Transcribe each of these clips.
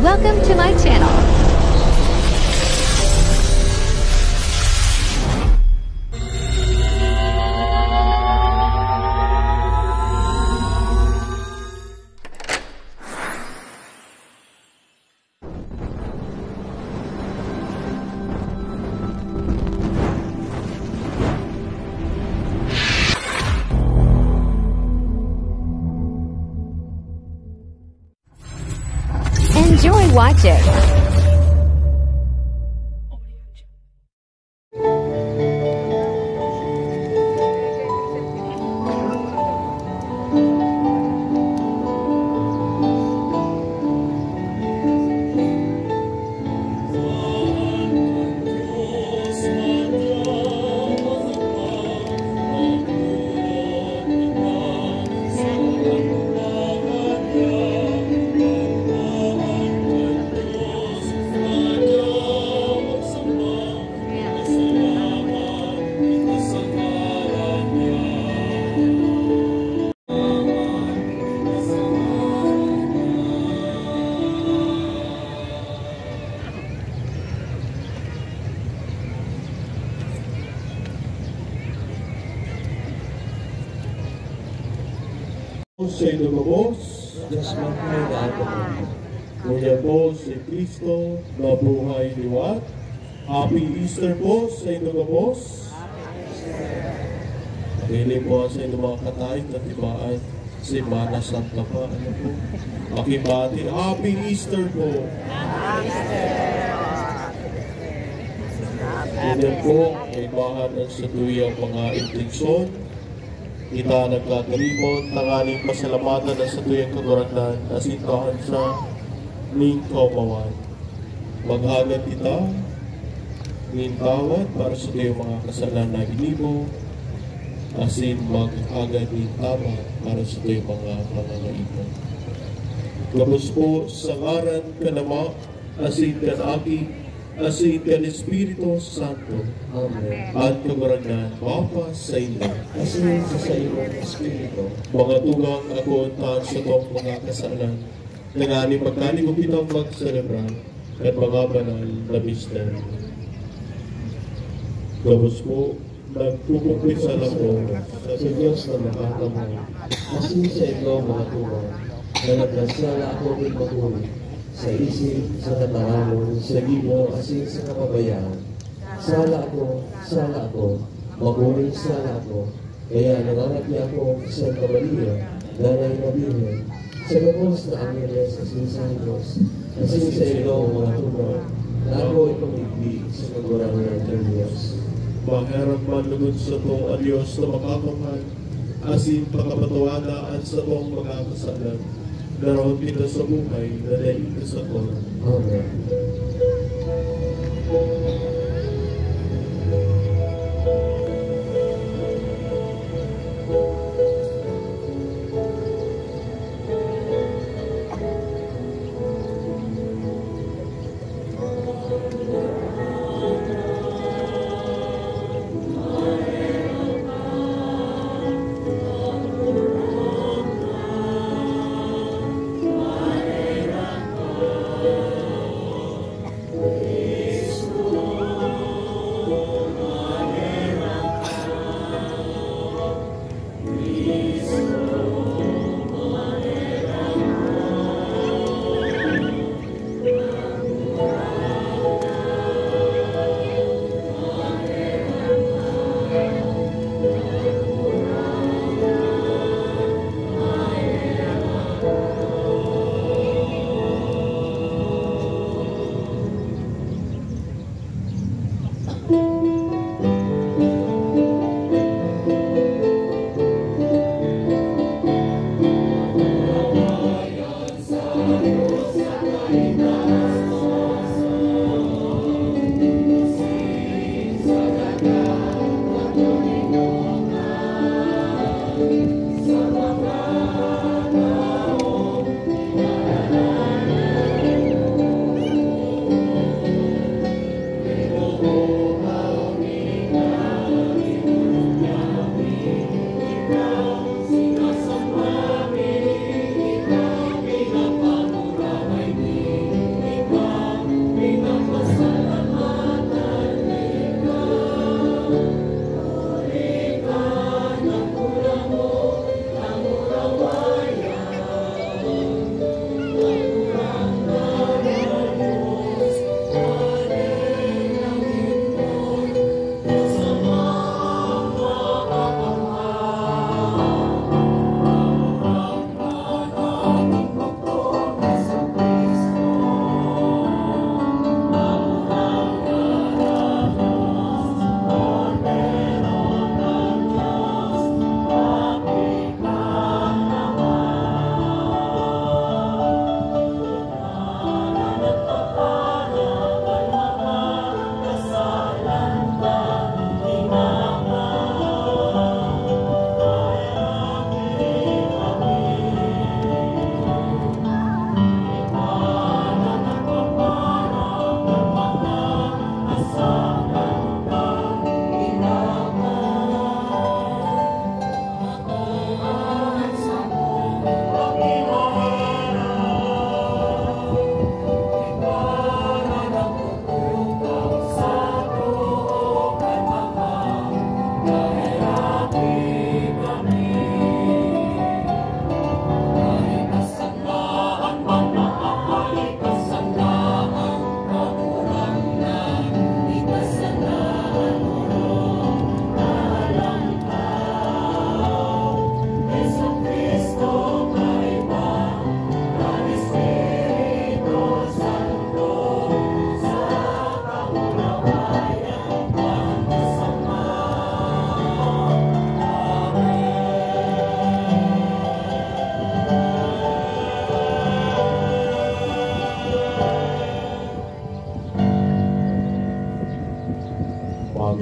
Welcome to my channel. Enjoy watching. Sa inyo Diyos magmay na ako. Ngunyan po si Kristo na buhay liwat. Happy Easter po sa inyo gabos. Pili po sa inyo mga katahit na tibaan. Si Mana Santa pa. Ano po? Makibati. Happy Easter po. Ngunyan po, may bahanan sa tuyang mga intensyon. Kita nagkakaribot, tangaling pasalamatan na sa tuyang kaguratan, asintahan sa ning kaupawan. Maghagad kita, ngintawad para sa tuyang mga kasalan na ginibo, asin maghagad ngintama para sa tuyang mga pangangaitan. Gabos po sa ngaran kanama, asin kanaki, asin kan Espiritu Santo. Amen. At kaguranan, Bapa sa inyo. Asin sa iyong Espiritu. Mga tugang ako tahan sa tong mga kasalan. Nangani pagkani ko kitang magselebra at mga banal na mister. Gabos po, nagpupumpisa lang po Sa Diyos na nakakamay. Asin sa ito mga tugang na nagkasala ako rin magulit. Sa isip, sa katanganon, sa gibo, asin sa kapabayaan. Sala ako, maguling sala ako. Kaya nangangapi ako sa Santa Maria, Nanay na Birhen, sa gabos na Angeles, asin sa Diyos, asin sa ilo mga tugang, na ako ipamigbi sa kagurangan ng Diyos. Maharap manlugod sa tong Diyos na makakamay, asin pakapatawanaan sa tong mga kasalan. Naroon kita sa buhay na dahil ka sa ko. Amen.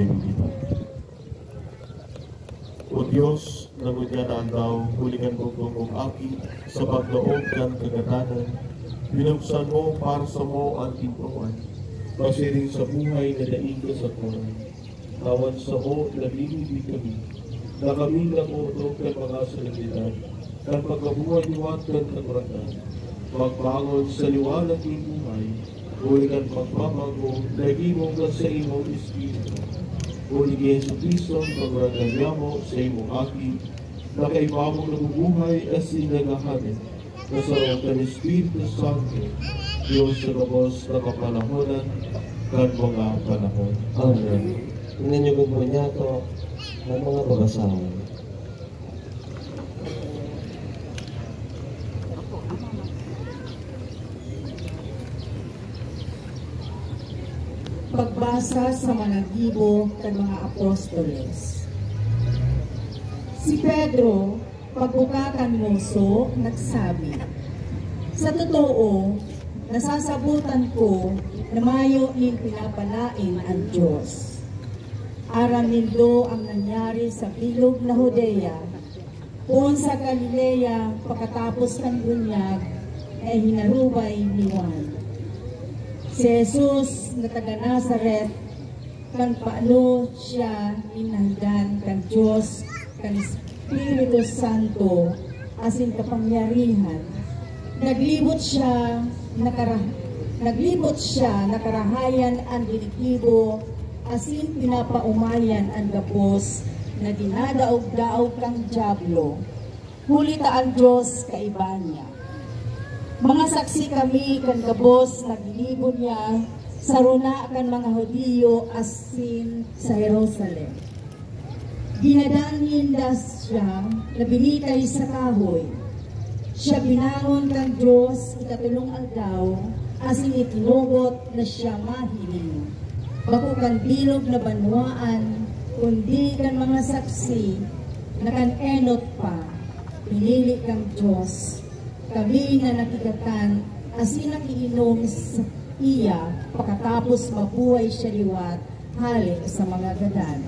pamimilitan. O Diyos, nagudya na andaw, huligan mo kong aki sa pagloob ng kagatanan, binuksan mo para sa mo ang tintuan, pasiring sa buhay na daig ka sa turan. Awan sa mo, nabibig kami, na kami nakutok ng mga salagilid, ng pagkabuhay-buhat ng kaguratan, magbangon sa liwanag ng buhay, huligan pagbabago, lagi mo ka sa imong espiritu. Uli kay Yesu Cristo, paguratan niya mo sa imong aki, na kay mamong nabubuhay as inagahanin, na sa rong ng Espiritu Santo, Diyos sa kabos na kapanahonan, kan mga panahon. Amen. Tingnan niyo kung po niya ito ng mga babasahan. Pagbasa sa managibo ng mga apostoles. Si Pedro, pagbukakan moso, nagsabi, sa totoo, nasasabutan ko na mayo ning pinapalain ang Diyos. Aram nindo ang nangyari sa bilog na Judea, kung sa Galilea pagkatapos ng bunyag ay hinarubay ni Juan. Si Jesus na taga Nazaret, kan paano siya inahdan kan Diyos, kan Espiritu Santo, asin kapangyarihan. Naglibot siya nakarahayan ang dilikibo, asin pinapaumayan ang gapos na dinadaog-daog kang Diablo. Hulita ang Diyos kaiba niya. Mga saksi kami kan gabos naglibon niya sa runa kan mga Hudiyo asin sa Jerusalem. Ginadangin das siya na binitay sa kahoy. Siya binangon kan Diyos ikatulong aldaw asin itinugot na siya mahiling. Bako kan bilog na banwaan kundi kan mga saksi na kan enot pa pinili kang Diyos. Kami na nakikatan asin nakiinom sa iya pagkatapos mabuhay siya liwat halik sa mga gadan.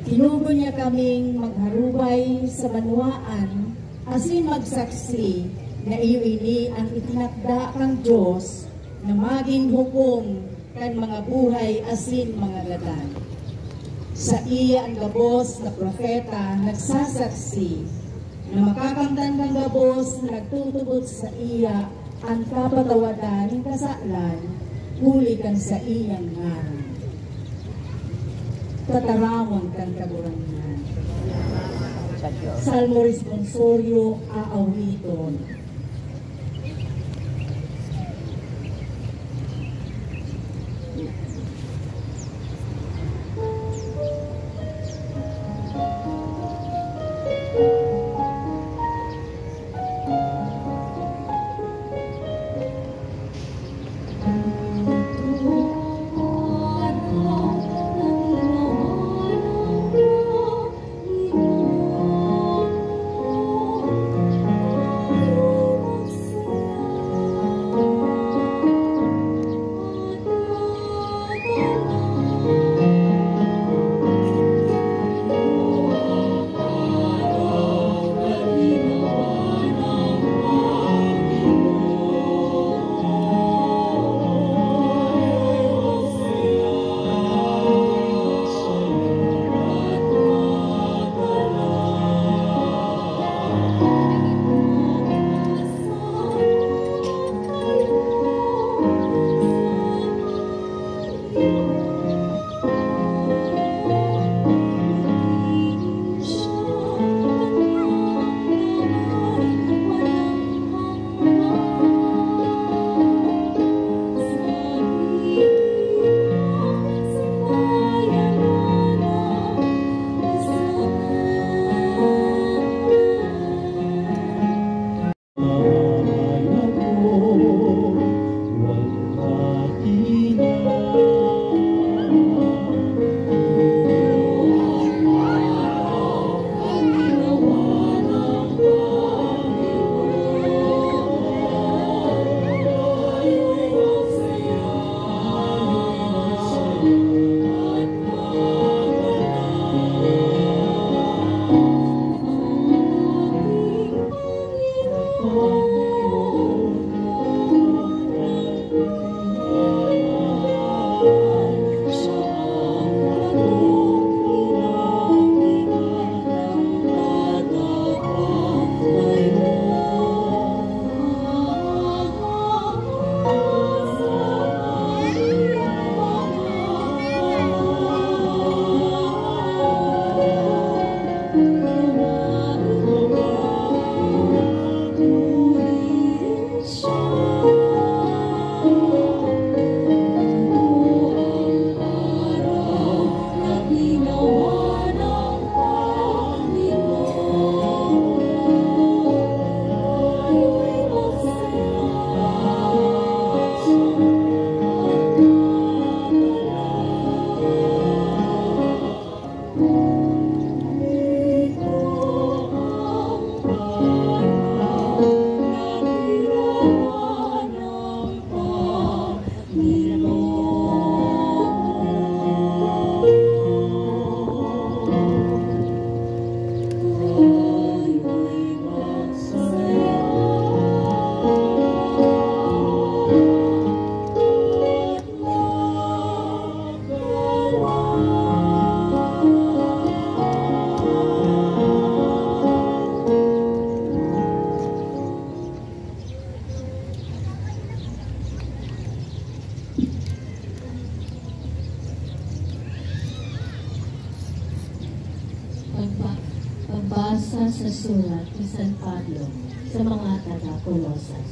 Tinugo niya kaming magharubay sa banwaan asin magsaksi na iyo ini ang itinakda kang Diyos na maging hukom kan mga buhay asin mga gadan. Sa iya ang gabos na propeta nagsasaksi na makakamtan kang gabos na nagtutubot sa iya ang kapatawadan ng kasalan, huli kang sa iyang ngaran. Tataramon kang kagurangan. Salmo responsorio aawiton. Oh Mabasa sa sulat ni San Pablo sa mga taga-Colosas.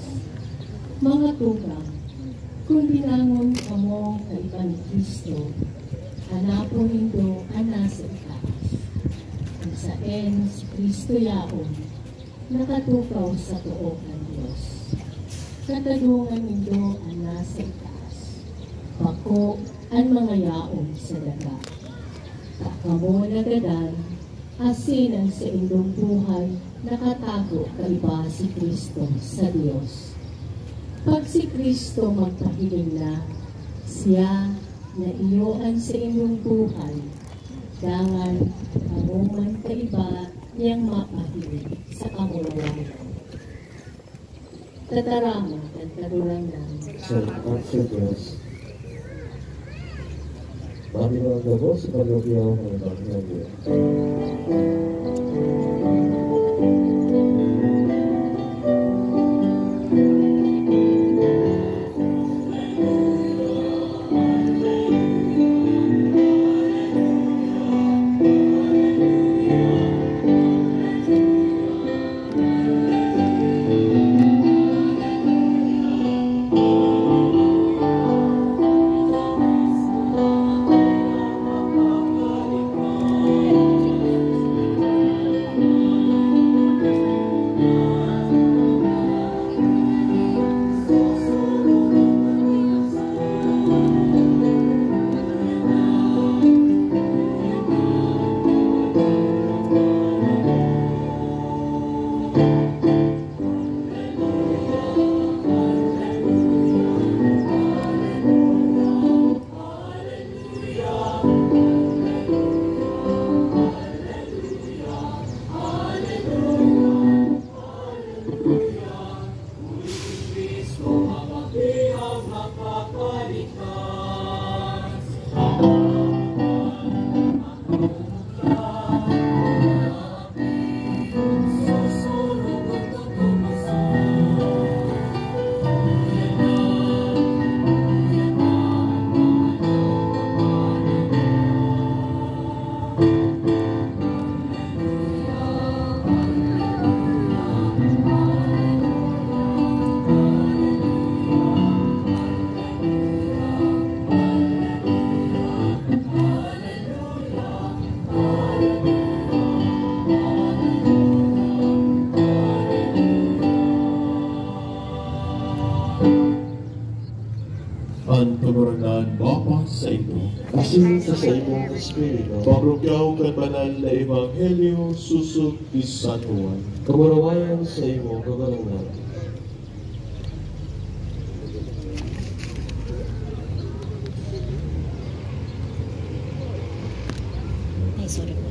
Mga tugang, kung binangon kamo na iba ni Kristo, hanapon nindo ang nasa itaas. Kung saan si Kristo yaon, nakatukaw sa tuog ng Diyos. Katadungan nindo ang nasa itaas. Bako ang mga yaon sa daga. Kakamo nagadan, asin ang sa indong buhay, nakatago kaiba si Kristo sa Diyos. Pag si Kristo magpahiling na, siya na iyoan sa inyong buhay, dangan kamuman kaiba niyang mapahiling sa kamulawan. Tatarama at tarulangan. Sa ikat sa Diyos. Mami mga gabo sa pag-ubiyaw ng Ebanghelyo. Ang paguranan Bapa sa ito. Asin sa imong Espiritu. Pagrukyaw kan banal na Ebanghelyo susog ni San Juan. Kamurawayan sa imong kagalangan. Ay, sorry po.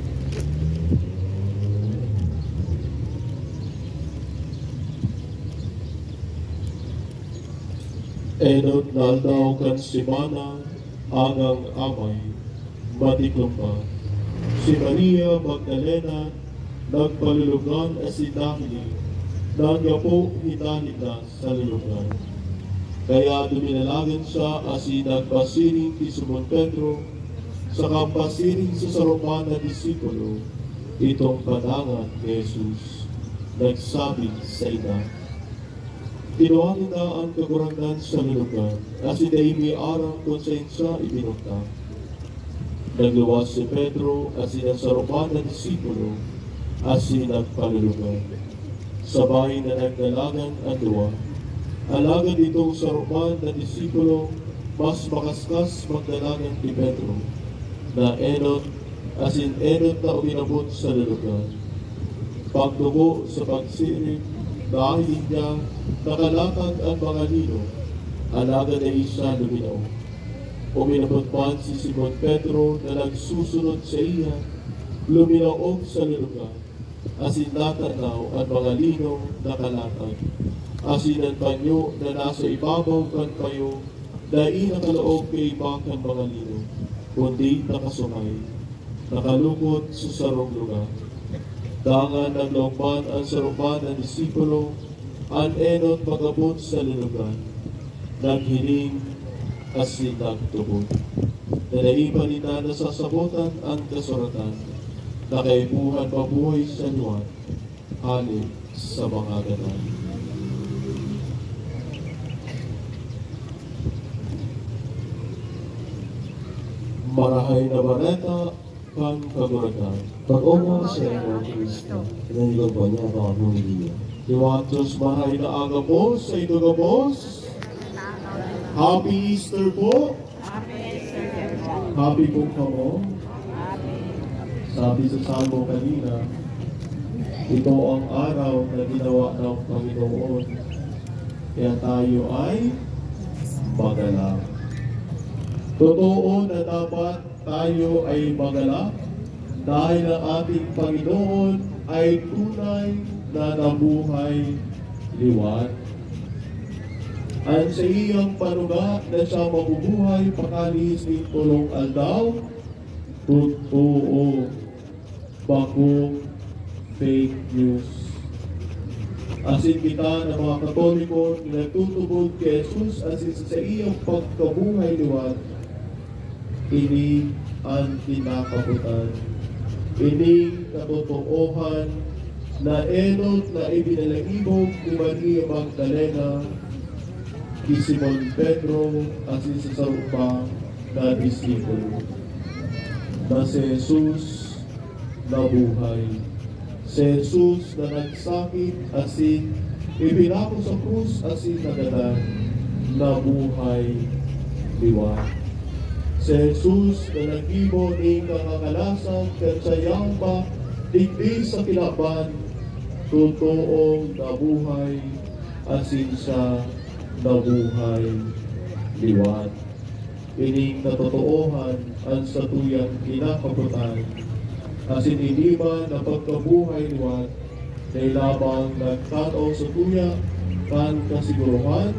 Enot na aldaw kan simana, angang amay, matiklong pa. Si Maria Magdalena, nagpalulugan asin dahili, nagyapo hitanit na sa lulugan. Kaya duminalagan siya asin nagpasiring ti Simon Pedro, sa kampasiring sa sarupan na disipulo, itong padangan ni Jesus, nagsabi sa ina. Tinuhanin na ang kagurangan sa lulugan, asin ay may arang konsensya ibinunta. Nagluwas si Pedro, asin ang sarupan na disipulo, asin nagpalulugan. Sabay na nagdalagan ang duwa. Alagad itong sarupan na disipulo, mas makaskas magdalagan ni Pedro, na enot, asin enot na uminabot sa lulugan. Pagdugo sa pagsirig, dahil niya nakalatag ang mga lino, alagad ay siya luminaw. Uminabot man si Simon Pedro na nagsusunod sa iya, luminaog sa lulugan, asin natanaw ang mga lino nakalatag, asin ang panyo na nasa ibabaw kan payo, na inakalaog kay bakan mga lino, kundi nakasumay, nakalukot sa sarong lugar. Dangan naglongban ang sarupan ng disipulo, ang enot magabot sa lulugan, naghiling asin nagtubod. Nanaipan nila nasasabutan ang kasuratan, na kaibuhan mabuhay sa luwan, halip sa mga ganap. Marahay na bareta kang kaguragan. Pag-umo siya o Kristo, pinanigaw po niya ako ang hindi. Iwatos marahay na agamos sa idugamos. Happy Easter po. Happy po kamo. Sabi sa Salmo kanina, ito ang araw na ginawa ng Panginoon. Kaya tayo ay magalak. Totoo na dapat tayo ay magalak dahil ang ating Panginoon ay tunay na nabuhay liwan. At sa iyang panuga na siya mabubuhay pakalis ng tulong aldaw, totoo, bakong fake news. Asin kita ng mga Katoliko na nagtutubod kay Jesus asin sa iyang pagkabuhay liwan, ini ang kinakabutan. Ini katotohan na enot na ibinalangibog ni Maria Magdalena, ni Simon Pedro, at si Sarupa na disipulo. Na si Jesus na buhay. Si Jesus na nagsakit asin ibinako sa krus asin nagadan na buhay liwan. Si Jesus na nag-ibo ng kakakalasan katsayang ba digdi sa kilaban, totoong nabuhay asin siya nabuhay liwan. Ining katotoohan ang sa tuyang kinakabutan asin hindi man na pagkabuhay liwan na ilabang nagkataon sa tuya kan kasiguruhan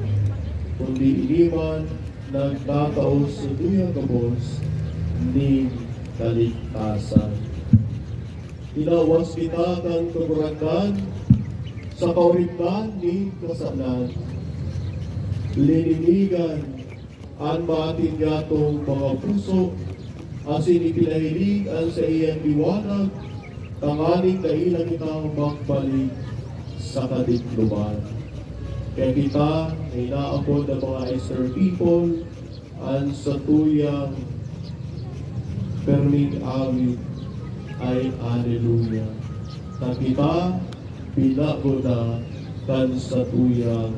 kundi hindi man nagkataon sa tuyang kabos ni kaligtasan. Tinawas kita kang kaguragan sa kaurignan ni kasalan. Lininigan ang maating gatong mga puso asin ipinahilig ang sa iyang liwanag tanganing kailang kitang magbalik sa kadikluban. Kaya kita ay inaapod ng mga Easter people ang sa tuyang perming awit ay Alleluia. Na kita pinagoda kan sa tuyang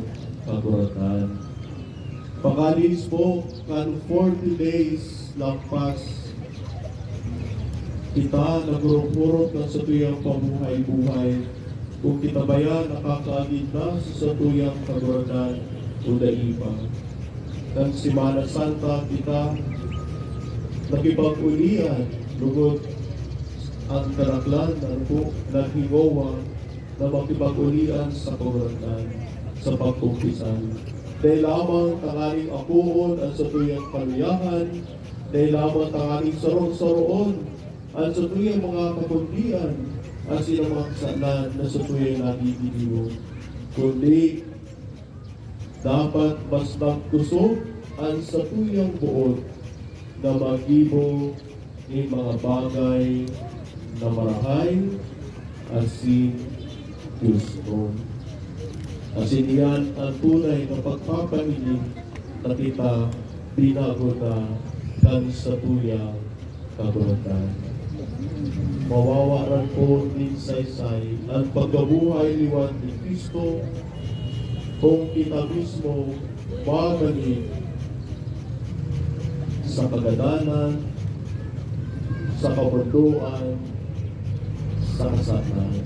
kaguratan. Pakalis po kan 40 days lampas kita nagurupurot kan sa tuyang pamuhay-buhay. Kung kita ba yan nakakaagid na sa tuyang kaguratan o daipa. Kan Simana Santa kita nakipag-ulian lugod ang karaklan na po naghingowa na makipag-ulian sa kaguratan sa pagkumpisan. Dahil lamang tangaling akuon ang sa tuyang kaluyahan, dahil lamang tangaling sarong-saroon ang sa tuyang mga kapundian, ang silang mga kasalan na sa tuyang nagigiliw. Kundi, dapat mas nagkusog ang sa tuyang buod na magibo ng mga bagay na marahay asin gusto. Asin iyan ang tunay na pagpapahiling na kita binagoda kan sa tuyang kaguratan. Mawawaran po din saysay ang pagkabuhay liwan ni Kristo kung kita mismo magaling sa kagadanan, sa kabordoan, sa kasalanan.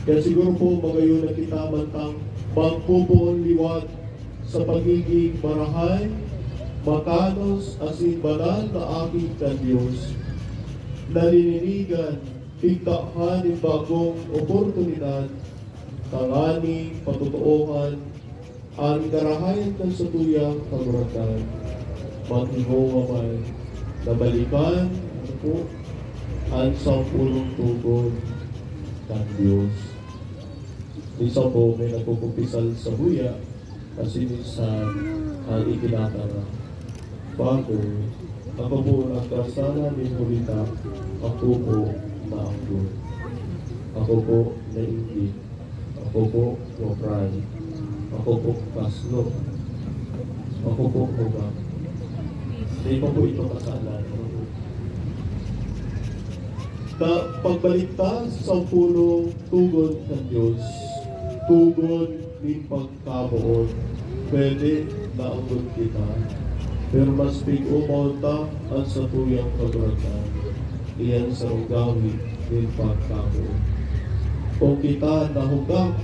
Kaya siguro po magayon na kita mantang magpupuon liwan sa pagiging marahay, makanos, asin banal na aking kan Diyos. Nalininigan, pigtahan ng bagong oportunidad, tanganing patutoohan, ang karahayan ng sa tuyang kaguratan. Maghihogamay, nabalikan, po, ang sampulong tugon ng Diyos. Isa po may nagpupupisal sa buya kasi minsan ang ikinatara. Father, ako po nagkasala ng hulita, ako po naanggun. Ako po nainggit. Ako po mopray. Ako po kaslo. Ako po hubang. Hindi pa po ito kasalan. Pagbalik ta sa pulong tugon ng Diyos, tugon ni pagkabuon, pwede naanggun kita. Pero mas big-umaw ta ang sa tuyang kagratan. Iyan sa ugawi ni pagkabuon. Kung kita nahugak,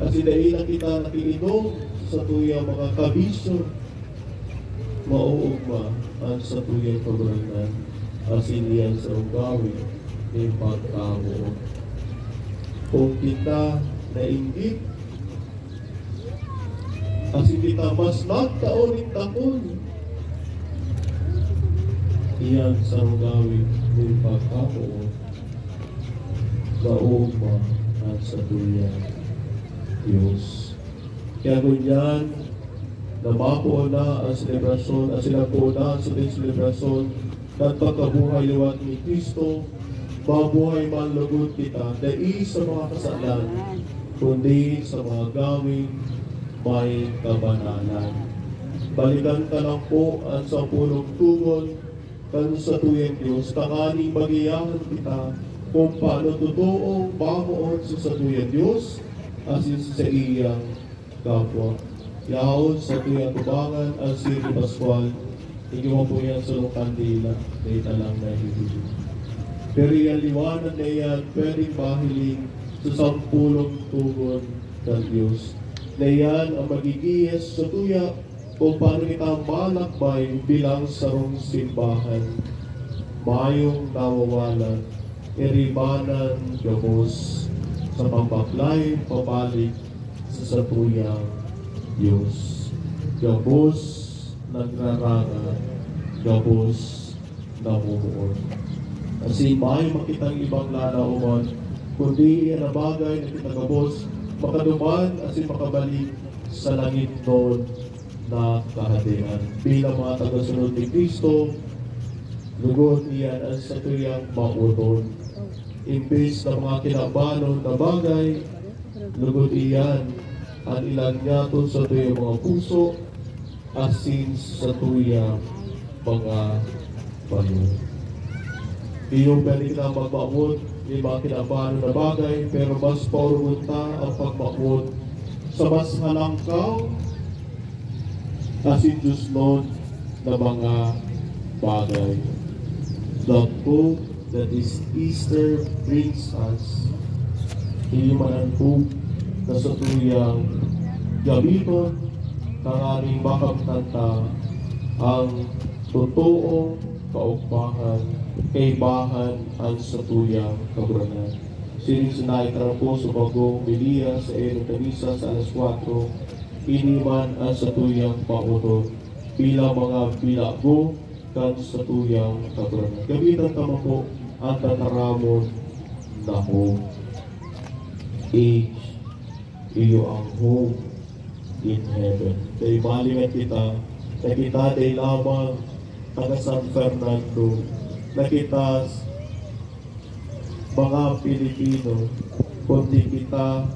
at sinailang kita nakiinom sa tuyang mga kabisyo, mauugma ang sa tuyang kagratan. Asin iyan sa ugawi ni pagkabuon. Kung kita nainggit, asin kita mas nagtaonin takon, iyan sa ugawi ni pagkabuon, gaugma at sa tuyang Diyos. Kaya ganyan, namako na ang selebrasyon, at sila po na sa ating selebrasyon ng pagkabuhay liwat ni Kristo, mabuhay man lugod kita, dahil sa mga kasalan, kundi sa mga gawing may kabanalan. Balikan ka lang po ang sa pulong tugon kan sa tuyang Diyos, tanganing magiyahan kita kung paano totoong bamoon sa tuyang Diyos asin sa iyang kapwa. Yaon sa tuyang tubangan ang Siri Pascual, igiwa po yan sa kandila, dahil lang na hihili. Pero yan liwanag na yan, pwedeng mahiling sa sampulong tugon ng Diyos. Na yan ang magigiyas sa tuya kung paano kita malakbay bilang sarong simbahan. Mayong nawawalan, iribanan gabos sa pambaklay pabalik sa satuyang Diyos. Gabos nagraranga, gabos namumuon. Kasi may makitang ibang lalauman, kundi na bagay na kitagabos, makaduman at makabalik sa langit noon na kahadian. Bilang mga tagasunod ni Kristo, lugod iyan ang sa tuyang mauton. Imbes na mga kinabanon na bagay, lugod iyan ang ilang nyato sa tuyang mga puso, asin sa tuyang mga bayo. Iyong pwede ka magmaud, yung mga kinabanon na bagay, pero mas paurugunta ang pagmaud sa mas halangkaw asin Diyos noon na mga bagay. The hope that is Easter brings us, iman ang hope na sa tuyang gamiton ng aming makamtanta ang totoong kaugpahan, kaibahan ang sa tuyang kabranan. Sininsinay ka po sa bagong Melia sa Erotamisa sa alas 4, iniman ang sa tuyang pauto bilang mga bilago kan sa tuyang kabranan. Gamitan tama po ang tataramon na home. Age, iyo ang home in heaven. Dahil malingan kita, na kita dahil lamang taga San Fernando, na kita mga Pilipino, kundi kita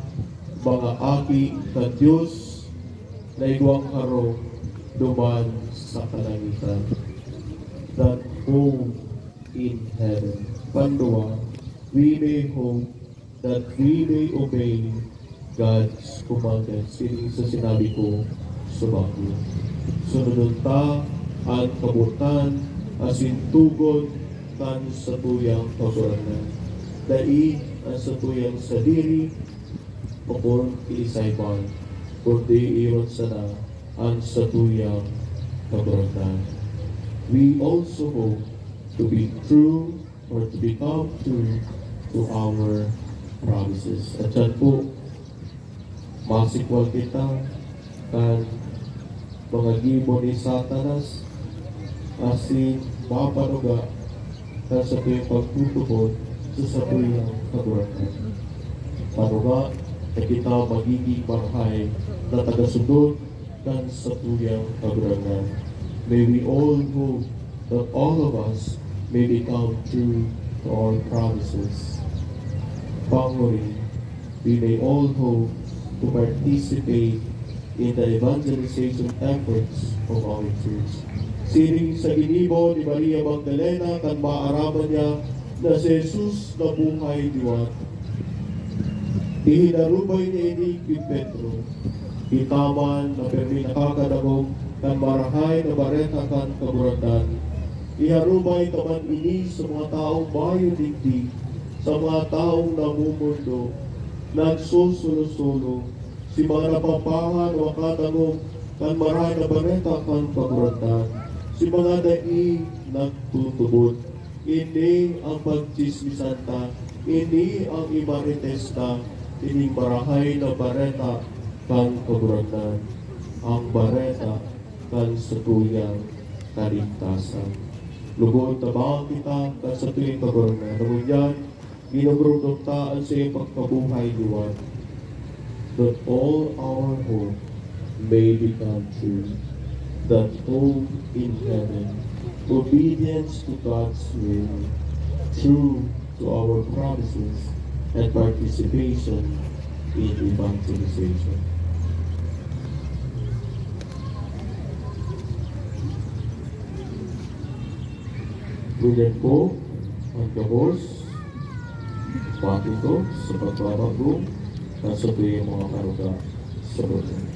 mga aki na Diyos na iguang harong duman sa kalangitan. That home in heaven. Pandua, we may hope that we may obey God's commandments. Sining sa sinabi ko sa bago. Sunod ta ang kabutan asin tugon kan sa tuyang kabranan. Dai ang sa tuyang sadiri pagkong ilisayban, kundi iyon sana ang sa tuyang kabranan. We also hope to be true or to become true to our promises. At yan po, masikwal kita kan mga gibo ni Satanas asin mapanuga kan sa tuyang pagtutubod sa tuyang kabranan. Panuga na kita magiging marhay na tagasundod kan sa tuyang kabranan. May we all hope that all of us may become true to our promises. Panguri, we may all hope to participate in the evangelization efforts of our church. Siring sa ginibo ni Maria Magdalena kan maaraman niya na si Jesus na buhay diwat. Ihinarubay ni ini kay Pedro, itaman na permi nakakadagog kan marahay na bareta kan kaburatan. Iharubay taman ini sa mga taong bayo digdig, sa mga taong namumundo, nagsusulo-sulo, si mga napapahan o katagog kan marahay na bareta kan kaburatan, si mga dai nagtutubod. Ini ang pagchismisanta, ini ang imaritesta, ini marahay na bareta kan kaburatan, ang bareta kan satuyang kaligtasan. Lugod tabang kita kan satuyang kaburatan. Namun yan, ginabrudoktaan sa iyong pagkabuhay liwan, that all our hope may become true, that hope in heaven, obedience to God's will, true to our promises, and participation in evangelization. Ngunyan po ang gabos, pati ko sa pagbabago at sa tuyong mga karuga sa Lord.